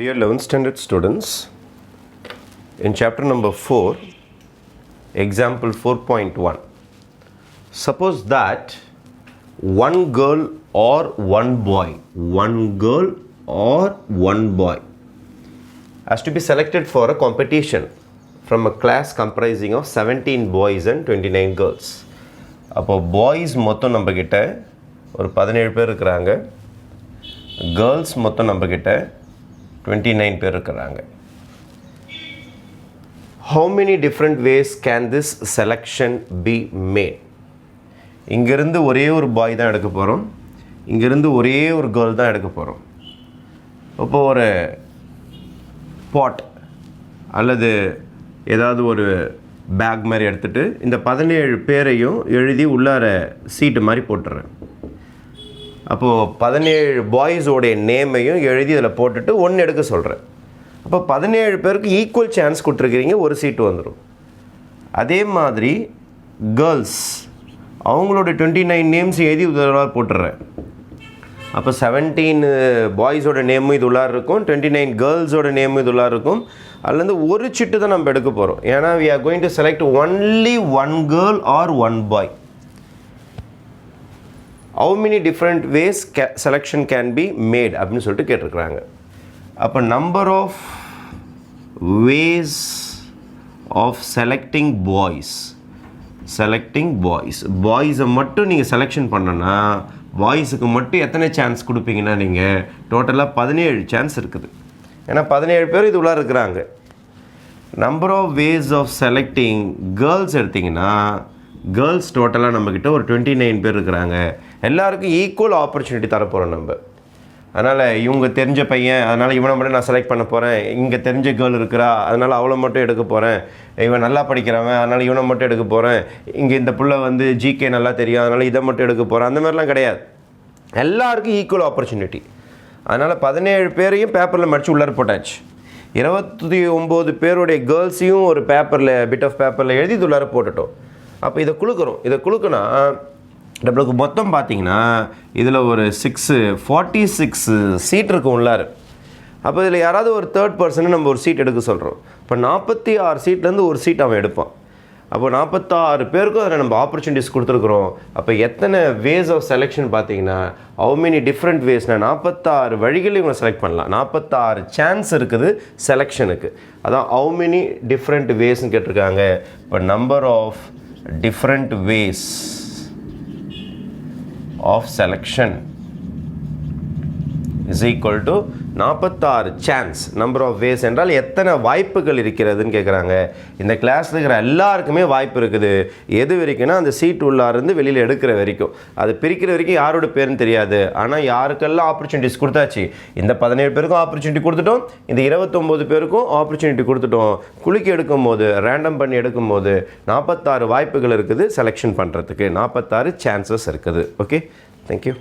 Dear 11th standard students, in chapter number 4, example 4.1, suppose that one girl or one boy has to be selected for a competition from a class comprising of 17 boys and 29 girls. அப்போ boys மொத்தம் நம்மக்கிட்ட ஒரு 17 பேர் இருக்கிறாங்க, girls மொத்தம் நம்மக்கிட்ட 29 பேர் இருக்கிறாங்க. How many different ways can this selection be made? இங்கிருந்து ஒரே ஒரு பாய் தான் எடுக்க போகிறோம், இங்கிருந்து ஒரே ஒரு கேர்ள் தான் எடுக்க போகிறோம். அப்போ ஒரு பாட் அல்லது ஏதாவது ஒரு பேக் மாதிரி எடுத்துகிட்டு இந்த 17 பேரையும் எழுதி உள்ளார சீட்டு மாதிரி போட்டுறேன். அப்போது 17 பாய்ஸோடைய நேமையும் எழுதி இதில் போட்டுட்டு ஒன்று எடுக்க சொல்கிறேன். அப்போ 17 பேருக்கு ஈக்குவல் சான்ஸ் கொடுத்துருக்கிறீங்க, ஒரு சீட்டு வந்துடும். அதே மாதிரி கேர்ள்ஸ் அவங்களோட 29 நேம்ஸ் எழுதி உள்ளார போட்டுடுறேன். அப்போ 17 பாய்ஸோட நேமும் இது உள்ளார இருக்கும், 29 கேர்ள்ஸோட நேமும் இது உள்ளார இருக்கும். அதுலேருந்து ஒரு சீட்டு தான் நம்ம எடுக்க போகிறோம். ஏன்னா we are going to select only one girl or one boy. How many different ways selection can be made அப்படின்னு சொல்லிட்டு கேட்டிருக்கிறாங்க. அப்போ number of ways of selecting பாய்ஸை மட்டும் நீங்கள் செலெக்ஷன் பண்ணனா பாய்ஸுக்கு மட்டும் எத்தனை சான்ஸ் கொடுப்பீங்கன்னா நீங்கள் டோட்டலாக 17 சான்ஸ் இருக்குது. ஏன்னா 17 பேர் இது உள்ளே இருக்கிறாங்க. Number of ways of selecting girls எடுத்திங்கன்னா கேர்ள்ஸ் டோட்டலாக நம்மக்கிட்ட ஒரு 29 பேர் இருக்கிறாங்க. எல்லாருக்கும் ஈக்குவல் ஆப்பர்ச்சுனிட்டி தரப்போகிறோம் நம்ம. அதனால் இவங்க தெரிஞ்ச பையன், அதனால் இவனை மட்டும் நான் செலக்ட் பண்ண போகிறேன். இங்கே தெரிஞ்ச கேர்ள் இருக்கிறா, அதனால் அவளை மட்டும் எடுக்க போகிறேன். இவன் நல்லா படிக்கிறவன், அதனால் இவனை மட்டும் எடுக்க போகிறேன். இங்கே இந்த புள்ள வந்து ஜிகே நல்லா தெரியும், அதனால் இதை மட்டும் எடுக்க போகிறேன். அந்த மாதிரிலாம் கிடையாது. எல்லாருக்கும் ஈக்குவல் ஆப்பர்ச்சுனிட்டி. அதனால் 17 பேரையும் பேப்பரில் மடித்து உள்ளார போட்டாச்சு. 29 பேருடைய கேர்ள்ஸையும் ஒரு பேப்பரில் பிட் ஆஃப் பேப்பரில் எழுதி இது உள்ளார போட்டுட்டோம். அப்போ இதை குழுக்கணும். நம்மளுக்கு மொத்தம் பார்த்திங்கன்னா இதில் ஒரு 46 சீட் இருக்கும் உள்ளார். அப்போ இதில் யாராவது ஒரு தேர்ட் பர்சனை நம்ம ஒரு சீட் எடுக்க சொல்கிறோம். இப்போ 46 சீட்லேருந்து ஒரு சீட் அவன் எடுப்பான். அப்போ 46 பேருக்கும் அதில் நம்ம ஆப்பர்ச்சுனிட்டிஸ் கொடுத்துருக்குறோம். அப்போ எத்தனை வேஸ் ஆஃப் செலெக்ஷன் பார்த்தீங்கன்னா ஹவு மெனி டிஃப்ரெண்ட் வேஸ்னால் 46 வழிகளில் இவங்க செலக்ட் பண்ணலாம். 46 சான்ஸ் இருக்குது செலெக்ஷனுக்கு. அதான் ஹவு மெனி டிஃப்ரெண்ட் வேஸ்ன்னு கேட்டிருக்காங்க. இப்போ number of different ways of selection is equal to 46 chance. Number of ways என்றால் எத்தனை வாய்ப்புகள் இருக்கிறதுன்னு கேட்குறாங்க. இந்த கிளாஸில் இருக்கிற எல்லாருக்குமே வாய்ப்பு இருக்குது. எது வரைக்கும்னா அந்த சீட் உள்ளாருந்து வெளியில் எடுக்கிற வரைக்கும். அது பிரிக்கிற வரைக்கும் யாரோட பேருன்னு தெரியாது. ஆனால் யாருக்கெல்லாம் ஆப்பர்ச்சுனிட்டிஸ் கொடுத்தாச்சு. இந்த 17 பேருக்கும் ஆப்பர்ச்சுனிட்டி கொடுத்துட்டோம், இந்த 29 பேருக்கும் ஆப்பர்ச்சுனிட்டி கொடுத்துட்டோம். குலுக்கி எடுக்கும் போது, ரேண்டம் பண்ணி எடுக்கும் போது 46 வாய்ப்புகள் இருக்குது செலெக்ஷன் பண்ணுறதுக்கு. 46 சான்சஸ் இருக்குது. Okay, thank you.